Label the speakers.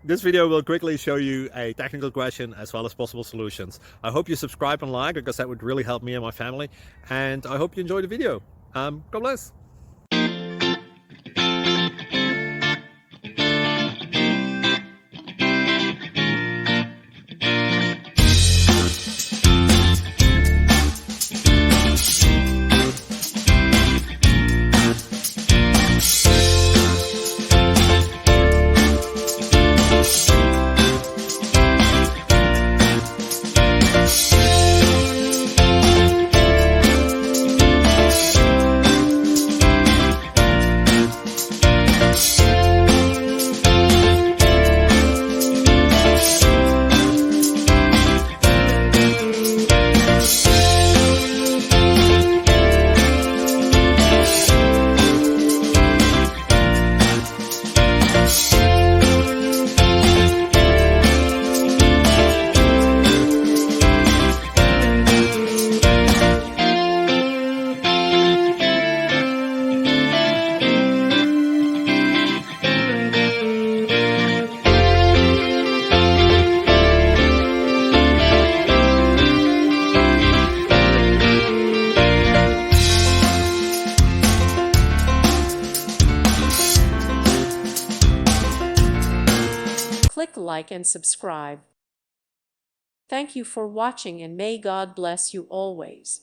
Speaker 1: This video will quickly show you a technical question as well as possible solutions. I hope you subscribe and like, because that would really help me and my family. And I hope you enjoy the video. God bless.
Speaker 2: Click like and subscribe. Thank you for watching, and may God bless you always.